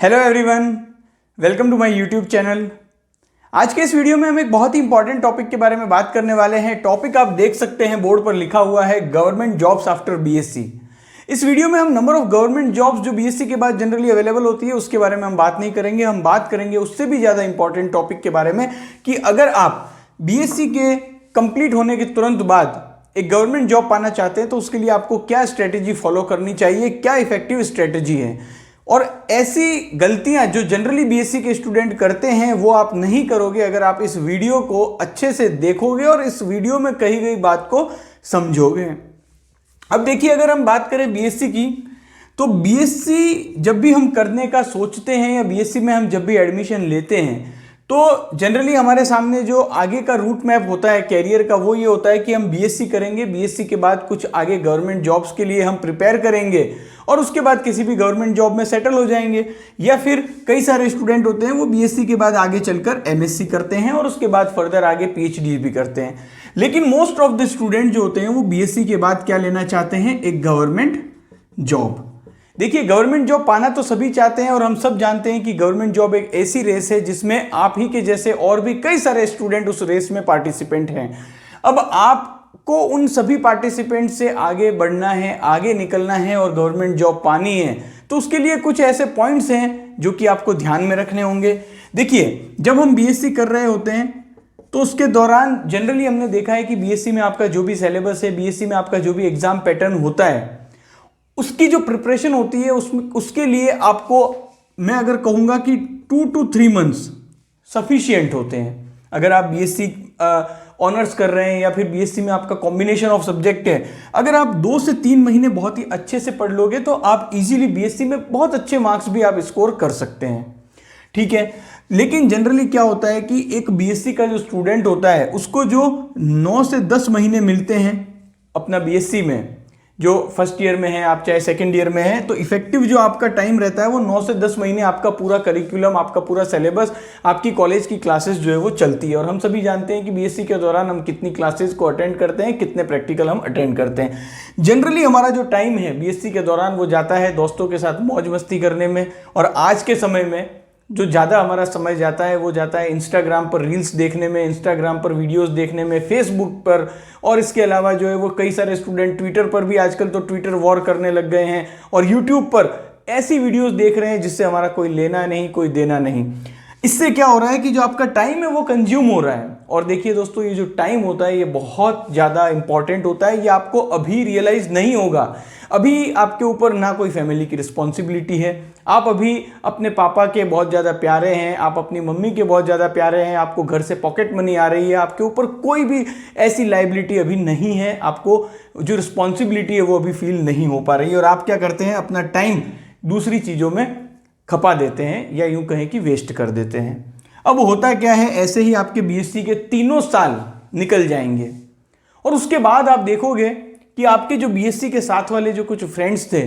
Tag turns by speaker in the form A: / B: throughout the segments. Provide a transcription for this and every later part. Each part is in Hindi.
A: Hello everyone, welcome to my YouTube channel. आज के इस वीडियो में हम एक बहुत ही इंपॉर्टेंट टॉपिक के बारे में बात करने वाले हैं। टॉपिक आप देख सकते हैं, बोर्ड पर लिखा हुआ है गवर्नमेंट जॉब्स आफ्टर बीएससी। इस वीडियो में हम नंबर ऑफ गवर्नमेंट जॉब्स जो बीएससी के बाद जनरली अवेलेबल होती है उसके बारे में हम बात नहीं करेंगे। हम बात करेंगे उससे भी ज़्यादा इंपॉर्टेंट टॉपिक के बारे में कि अगर आप बीएससी के कंप्लीट होने के तुरंत बाद एक गवर्नमेंट जॉब पाना चाहते हैं तो उसके लिए आपको क्या स्ट्रेटेजी फॉलो करनी चाहिए, क्या इफेक्टिव स्ट्रेटेजी है। और ऐसी गलतियां जो जनरली बीएससी के स्टूडेंट करते हैं वो आप नहीं करोगे अगर आप इस वीडियो को अच्छे से देखोगे और इस वीडियो में कही गई बात को समझोगे। अब देखिए, अगर हम बात करें बीएससी की, तो बीएससी जब भी हम करने का सोचते हैं या बीएससी में हम जब भी एडमिशन लेते हैं तो जनरली हमारे सामने जो आगे का रूट मैप होता है कैरियर का, वो ये होता है कि हम बीएससी करेंगे, बीएससी के बाद कुछ आगे गवर्नमेंट जॉब्स के लिए हम प्रिपेयर करेंगे और उसके बाद किसी भी गवर्नमेंट जॉब में सेटल हो जाएंगे। या फिर कई सारे स्टूडेंट होते हैं वो बीएससी के बाद आगे चलकर एमएससी करते हैं और उसके बाद फर्दर आगे पीएचडी भी करते हैं। लेकिन मोस्ट ऑफ द स्टूडेंट जो होते हैं वो बीएससी के बाद क्या लेना चाहते हैं? एक गवर्नमेंट जॉब। देखिए, गवर्नमेंट जॉब पाना तो सभी चाहते हैं और हम सब जानते हैं कि गवर्नमेंट जॉब एक ऐसी रेस है जिसमें आप ही के जैसे और भी कई सारे स्टूडेंट उस रेस में पार्टिसिपेंट हैं। अब आपको उन सभी पार्टिसिपेंट से आगे बढ़ना है, आगे निकलना है और गवर्नमेंट जॉब पानी है, तो उसके लिए कुछ ऐसे पॉइंट्स हैं जो कि आपको ध्यान में रखने होंगे। देखिए, जब हम बीएससी कर रहे होते हैं तो उसके दौरान जनरली हमने देखा है कि बीएससी में आपका जो भी सिलेबस है, बीएससी में आपका जो भी एग्जाम पैटर्न होता है, उसकी जो प्रिपरेशन होती है उसके लिए आपको मैं अगर कहूँगा कि 2 to 3 मंथ्स सफिशिएंट होते हैं। अगर आप बीएससी ऑनर्स कर रहे हैं या फिर बीएससी में आपका कॉम्बिनेशन ऑफ सब्जेक्ट है, अगर आप 2 से 3 महीने बहुत ही अच्छे से पढ़ लोगे तो आप इजीली बीएससी में बहुत अच्छे मार्क्स भी आप स्कोर कर सकते हैं। ठीक है, लेकिन जनरली क्या होता है कि एक बीएससी का जो स्टूडेंट होता है उसको जो 9 से 10 महीने मिलते हैं अपना बीएससी में, जो फर्स्ट ईयर में है आप चाहे सेकंड ईयर में है, तो इफेक्टिव जो आपका टाइम रहता है वो 9 से 10 महीने आपका पूरा करिकुलम, आपका पूरा सिलेबस, आपकी कॉलेज की क्लासेस जो है वो चलती है। और हम सभी जानते हैं कि बीएससी के दौरान हम कितनी क्लासेस को अटेंड करते हैं, कितने प्रैक्टिकल हम अटेंड करते हैं। जनरली हमारा जो टाइम है बीएससी के दौरान वो जाता है दोस्तों के साथ मौज मस्ती करने में, और आज के समय में जो ज़्यादा हमारा समय जाता है वो जाता है इंस्टाग्राम पर रील्स देखने में, इंस्टाग्राम पर वीडियोस देखने में, फेसबुक पर, और इसके अलावा जो है वो कई सारे स्टूडेंट ट्विटर पर भी आजकल तो ट्विटर वॉर करने लग गए हैं और यूट्यूब पर ऐसी वीडियोस देख रहे हैं जिससे हमारा कोई लेना नहीं, कोई देना नहीं। इससे क्या हो रहा है कि जो आपका टाइम है वो कंज्यूम हो रहा है। और देखिए दोस्तों, ये जो टाइम होता है ये बहुत ज़्यादा इंपॉर्टेंट होता है। ये आपको अभी रियलाइज नहीं होगा। अभी आपके ऊपर ना कोई फैमिली की रिस्पॉन्सिबिलिटी है, आप अभी अपने पापा के बहुत ज़्यादा प्यारे हैं, आप अपनी मम्मी के बहुत ज़्यादा प्यारे हैं, आपको घर से पॉकेट मनी आ रही है, आपके ऊपर कोई भी ऐसी लाइबिलिटी अभी नहीं है, आपको जो रिस्पॉन्सिबिलिटी है वो अभी फील नहीं हो पा रही है। और आप क्या करते हैं? अपना टाइम दूसरी चीज़ों में खपा देते हैं या यूं कहें कि वेस्ट कर देते हैं। अब होता क्या है, ऐसे ही आपके बीएससी के 3 साल निकल जाएंगे और उसके बाद आप देखोगे कि आपके जो बीएससी के साथ वाले जो कुछ फ्रेंड्स थे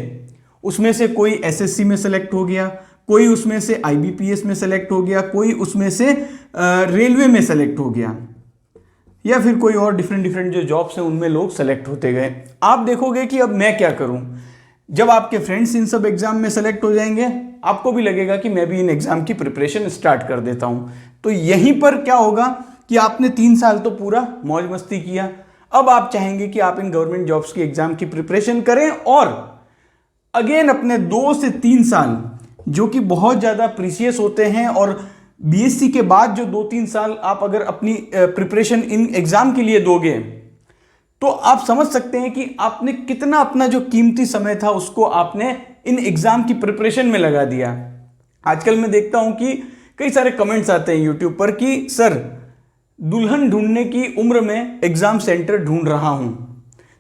A: उसमें से कोई एसएससी में सेलेक्ट हो गया, कोई उसमें से आईबीपीएस में सेलेक्ट हो गया, कोई उसमें से रेलवे में सेलेक्ट हो गया, या फिर कोई और डिफरेंट जो जॉब्स हैं उनमें लोग सेलेक्ट होते गए। आप देखोगे कि अब मैं क्या करूं। जब आपके फ्रेंड्स इन सब एग्जाम में सेलेक्ट हो जाएंगे आपको भी लगेगा कि मैं भी इन एग्जाम की प्रिपरेशन स्टार्ट कर देता हूं। तो यहीं पर क्या होगा कि आपने 3 साल तो पूरा मौज मस्ती किया, अब आप चाहेंगे कि आप इन गवर्नमेंट जॉब्स की एग्जाम की प्रिपरेशन करें और अगेन अपने 2 से 3 साल जो कि बहुत ज़्यादा प्रीशियस होते हैं, और बीएससी के बाद जो 2-3 साल आप अगर अपनी प्रिपरेशन इन एग्जाम के लिए दोगे तो आप समझ सकते हैं कि आपने कितना अपना जो कीमती समय था उसको आपने इन एग्जाम की प्रिपरेशन में लगा दिया। आजकल मैं देखता हूं कि कई सारे कमेंट्स आते हैं यूट्यूब पर कि सर, दुल्हन ढूंढने की उम्र में एग्जाम सेंटर ढूंढ रहा हूं।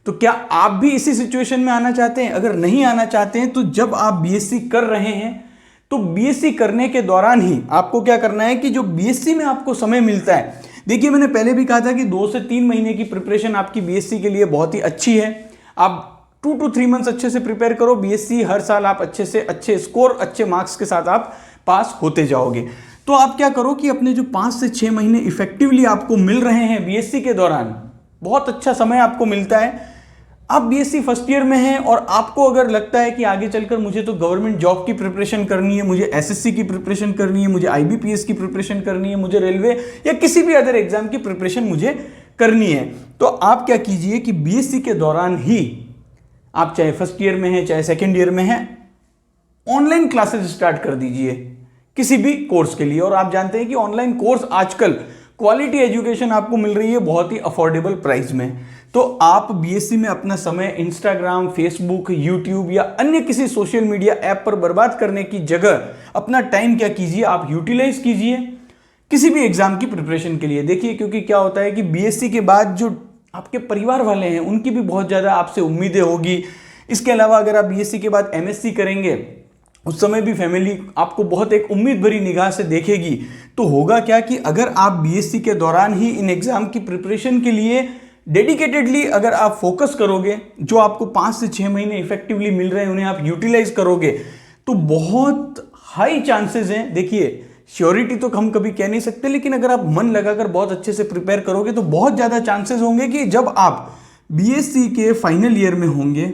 A: तो क्या आप भी इसी सिचुएशन में आना चाहते हैं? अगर नहीं आना चाहते हैं तो जब आप बीएससी कर रहे हैं तो बीएससी करने के दौरान ही आपको क्या करना है कि जो बीएससी में आपको समय मिलता है, देखिए मैंने पहले भी कहा था कि 2 से 3 महीने की प्रिपरेशन आपकी बीएससी के लिए बहुत ही अच्छी है। आप 2 to 3 मंथ्स अच्छे से प्रिपेयर करो, बीएससी हर साल आप अच्छे से अच्छे स्कोर, अच्छे मार्क्स के साथ आप पास होते जाओगे। तो आप क्या करो कि अपने जो 5 से 6 महीने इफेक्टिवली आपको मिल रहे हैं बीएससी के दौरान, बहुत अच्छा समय आपको मिलता है, आप बीएससी फर्स्ट ईयर में हैं और आपको अगर लगता है कि आगे चलकर मुझे तो गवर्नमेंट जॉब की प्रिपरेशन करनी है, मुझे एसएससी की प्रिपरेशन करनी है, मुझे आईबीपीएस की प्रिपरेशन करनी है, मुझे रेलवे या किसी भी अदर एग्जाम की प्रिपरेशन मुझे करनी है, तो आप क्या कीजिए कि बीएससी के दौरान ही आप चाहे फर्स्ट ईयर में हैं चाहे सेकेंड ईयर में हैं, ऑनलाइन क्लासेस स्टार्ट कर दीजिए किसी भी कोर्स के लिए। और आप जानते हैं कि ऑनलाइन कोर्स आजकल क्वालिटी एजुकेशन आपको मिल रही है बहुत ही अफोर्डेबल प्राइस में। तो आप बीएससी में अपना समय इंस्टाग्राम, फेसबुक, यूट्यूब या अन्य किसी सोशल मीडिया ऐप पर बर्बाद करने की जगह अपना टाइम क्या कीजिए, आप यूटिलाइज कीजिए किसी भी एग्जाम की प्रिपरेशन के लिए। देखिए, क्योंकि क्या होता है कि बीएससी के बाद जो आपके परिवार वाले हैं उनकी भी बहुत ज़्यादा आपसे उम्मीदें होगी। इसके अलावा अगर आप बीएससी के बाद एमएससी करेंगे उस समय भी फैमिली आपको बहुत एक उम्मीद भरी निगाह से देखेगी। तो होगा क्या कि अगर आप बीएससी के दौरान ही इन एग्जाम की प्रिपरेशन के लिए डेडिकेटेडली अगर आप फोकस करोगे, जो आपको 5 से 6 महीने इफेक्टिवली मिल रहे हैं उन्हें आप यूटिलाइज करोगे, तो बहुत हाई चांसेस हैं। देखिए, श्योरिटी तो हम कभी कह नहीं सकते, लेकिन अगर आप मन लगाकर बहुत अच्छे से प्रिपेयर करोगे तो बहुत ज़्यादा चांसेस होंगे कि जब आप बीएससी के फाइनल ईयर में होंगे,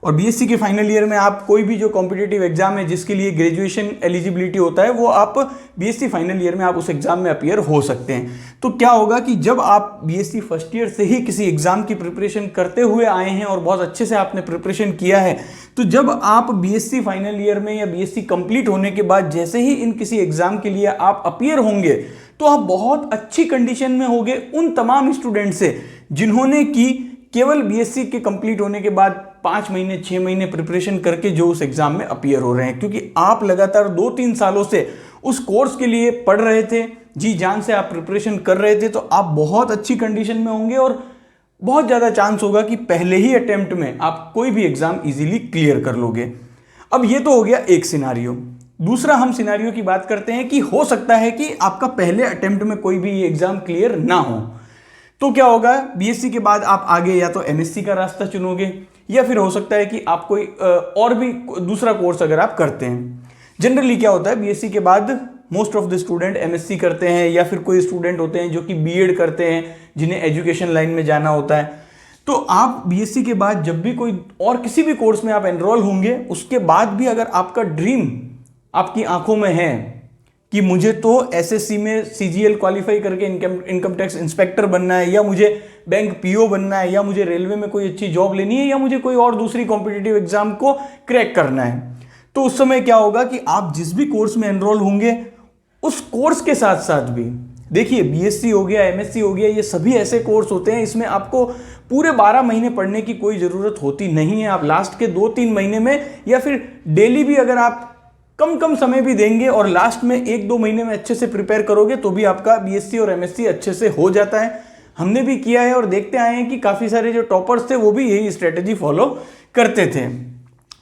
A: और बीएससी के फाइनल ईयर में आप कोई भी जो कॉम्पिटिटिव एग्जाम है जिसके लिए ग्रेजुएशन एलिजिबिलिटी होता है, वो आप बीएससी फाइनल ईयर में आप उस एग्जाम में अपीयर हो सकते हैं। तो क्या होगा कि जब आप बीएससी फर्स्ट ईयर से ही किसी एग्जाम की प्रिपरेशन करते हुए आए हैं और बहुत अच्छे से आपने प्रिपरेशन किया है, तो जब आप बीएससी फाइनल ईयर में या बीएससी कंप्लीट होने के बाद जैसे ही इन किसी एग्जाम के लिए आप अपीयर होंगे, तो आप बहुत अच्छी कंडीशन में होंगे उन तमाम स्टूडेंट से जिन्होंने की केवल बीएससी के कंप्लीट होने के बाद 5 महीने 6 महीने प्रिपरेशन करके जो उस एग्जाम में अपीयर हो रहे हैं। क्योंकि आप लगातार 2-3 सालों से उस कोर्स के लिए पढ़ रहे थे, जी जान से आप प्रिपरेशन कर रहे थे, तो आप बहुत अच्छी कंडीशन में होंगे और बहुत ज़्यादा चांस होगा कि पहले ही अटेम्प्ट में आप कोई भी एग्जाम इजीली क्लियर कर लोगे। अब ये तो हो गया एक सिनारियो। दूसरा हम सिनारियो की बात करते हैं कि हो सकता है कि आपका पहले अटेम्प्ट में कोई भी एग्जाम क्लियर ना हो। तो क्या होगा, बीएससी के बाद आप आगे या तो एमएससी का रास्ता चुनोगे या फिर हो सकता है कि आप कोई और भी दूसरा कोर्स अगर आप करते हैं। जनरली क्या होता है, बीएससी के बाद most of the student MSc करते हैं या फिर कोई स्टूडेंट होते हैं जो कि बीएड करते हैं, जिन्हें एजुकेशन लाइन में जाना होता है। तो आप बीएससी के बाद जब भी कोई और किसी भी कोर्स में आप एनरोल होंगे, उसके बाद भी अगर आपका ड्रीम आपकी आंखों में है कि मुझे तो एसएससी में सीजीएल क्वालिफाई करके इनकम टैक्स इंस्पेक्टर बनना है, या मुझे बैंक पीओ बनना है, या मुझे रेलवे में कोई अच्छी जॉब लेनी है, या मुझे कोई और दूसरी कॉम्पिटिटिव एग्जाम को क्रैक करना है, तो उस समय क्या होगा कि आप जिस भी कोर्स में एनरोल होंगे उस कोर्स के साथ साथ भी, देखिए बीएससी हो गया, एमएससी हो गया, ये सभी ऐसे कोर्स होते हैं इसमें आपको पूरे 12 महीने पढ़ने की कोई ज़रूरत होती नहीं है। आप लास्ट के 2-3 महीने में या फिर डेली भी अगर आप कम समय भी देंगे और लास्ट में 1-2 महीने में अच्छे से प्रिपेयर करोगे तो भी आपका बीएससी और एमएससी अच्छे से हो जाता है। हमने भी किया है और देखते आए हैं कि काफ़ी सारे जो टॉपर्स थे वो भी यही स्ट्रेटेजी फॉलो करते थे।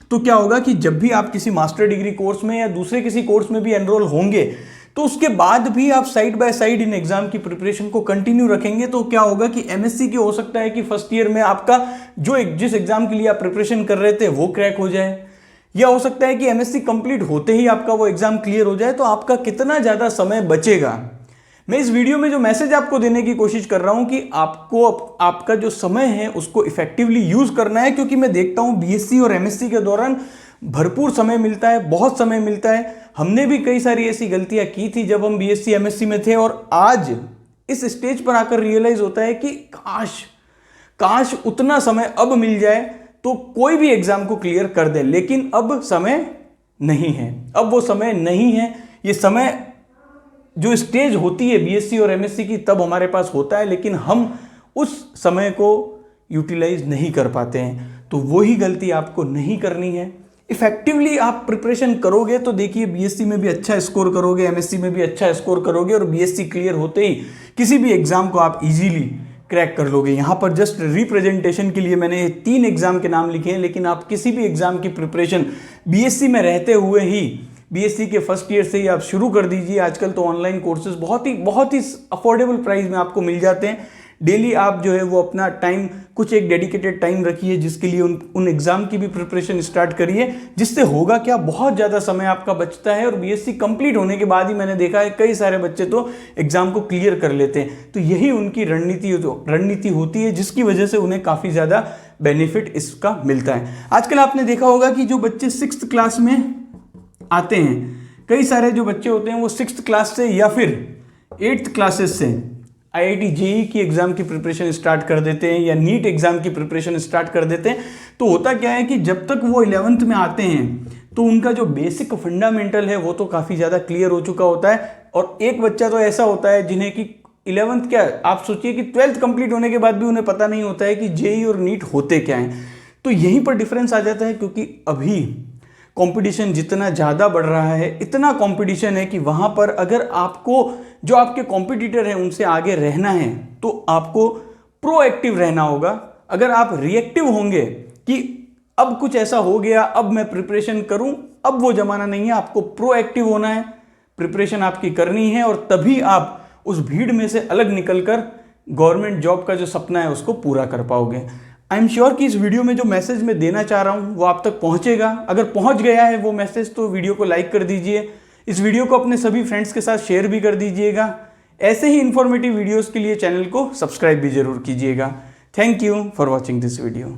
A: तो क्या होगा कि जब भी आप किसी मास्टर डिग्री कोर्स में या दूसरे किसी कोर्स में भी एनरोल होंगे, तो उसके बाद भी आप side by side in exam की प्रिपरेशन को कंटिन्यू रखेंगे। तो क्या होगा कि एमएससी के हो सकता है कि फर्स्ट ईयर में आपका जिस एग्जाम के लिए आप प्रिपरेशन कर रहे थे वो क्रैक हो जाए, या हो सकता है कि एमएससी कंप्लीट होते ही आपका वो एग्जाम क्लियर हो जाए। तो आपका कितना ज़्यादा समय बचेगा, मैं इस वीडियो में जो मैसेज आपको देने की कोशिश कर रहा हूं कि आपको आपका जो समय है उसको इफेक्टिवली यूज़ करना है। क्योंकि मैं देखता हूं बीएससी और एमएससी के दौरान भरपूर समय मिलता है, बहुत समय मिलता है। हमने भी कई सारी ऐसी गलतियां की थी जब हम बीएससी एमएससी में थे, और आज इस स्टेज पर आकर रियलाइज होता है कि काश उतना समय अब मिल जाए तो कोई भी एग्जाम को क्लियर कर दे। लेकिन अब समय नहीं है, अब वो समय नहीं है। ये समय जो स्टेज होती है बीएससी और एमएससी की तब हमारे पास होता है, लेकिन हम उस समय को यूटिलाइज नहीं कर पाते हैं। तो वही गलती आपको नहीं करनी है। इफेक्टिवली आप प्रिपरेशन करोगे तो देखिए बीएससी में भी अच्छा स्कोर करोगे, एमएससी में भी अच्छा स्कोर करोगे, और बीएससी क्लियर होते ही किसी भी एग्जाम को आप इजीली क्रैक कर लोगे। यहाँ पर जस्ट रिप्रेजेंटेशन के लिए मैंने 3 एग्जाम के नाम लिखे हैं, लेकिन आप किसी भी एग्जाम की प्रिपरेशन बीएससी में रहते हुए ही बीएससी के फर्स्ट ईयर से ही आप शुरू कर दीजिए। आजकल तो ऑनलाइन कोर्सेज बहुत ही अफोर्डेबल प्राइस में आपको मिल जाते हैं। डेली आप जो है वो अपना टाइम, कुछ एक डेडिकेटेड टाइम रखिए जिसके लिए उन एग्जाम की भी प्रिपरेशन स्टार्ट करिए, जिससे होगा क्या, बहुत ज़्यादा समय आपका बचता है। और बीएससी कंप्लीट होने के बाद ही मैंने देखा है कई सारे बच्चे तो एग्जाम को क्लियर कर लेते हैं। तो यही उनकी रणनीति होती है जिसकी वजह से उन्हें काफ़ी ज़्यादा बेनिफिट इसका मिलता है। आजकल आपने देखा होगा कि जो बच्चे 6th क्लास में आते हैं, कई सारे जो बच्चे होते हैं वो 6th क्लास से या फिर 8th क्लासेस से IIT JEE की एग्ज़ाम की प्रिपरेशन स्टार्ट कर देते हैं या नीट एग्ज़ाम की प्रिपरेशन स्टार्ट कर देते हैं। तो होता क्या है कि जब तक वो 11th में आते हैं तो उनका जो बेसिक फंडामेंटल है वो तो काफ़ी ज़्यादा क्लियर हो चुका होता है। और एक बच्चा तो ऐसा होता है जिन्हें कि 11th क्या, आप सोचिए कि 12th कंप्लीट होने के बाद भी उन्हें पता नहीं होता है कि JEE और नीट होते क्या हैं। तो यहीं पर डिफरेंस आ जाता है, क्योंकि अभी कंपटीशन जितना ज़्यादा बढ़ रहा है, इतना कंपटीशन है कि वहाँ पर अगर आपको जो आपके कॉम्पिटिटर हैं उनसे आगे रहना है तो आपको प्रोएक्टिव रहना होगा। अगर आप रिएक्टिव होंगे कि अब कुछ ऐसा हो गया अब मैं प्रिपरेशन करूं, अब वो ज़माना नहीं है। आपको प्रोएक्टिव होना है, प्रिपरेशन आपकी करनी है, और तभी आप उस भीड़ में से अलग निकलकर गवर्नमेंट जॉब का जो सपना है उसको पूरा कर पाओगे। आई एम श्योर कि इस वीडियो में जो मैसेज मैं देना चाह रहा हूँ वो आप तक पहुँचेगा। अगर पहुँच गया है वो मैसेज तो वीडियो को लाइक कर दीजिए, इस वीडियो को अपने सभी फ्रेंड्स के साथ शेयर भी कर दीजिएगा। ऐसे ही इन्फॉर्मेटिव वीडियोज़ के लिए चैनल को सब्सक्राइब भी जरूर कीजिएगा। Thank you for watching this video.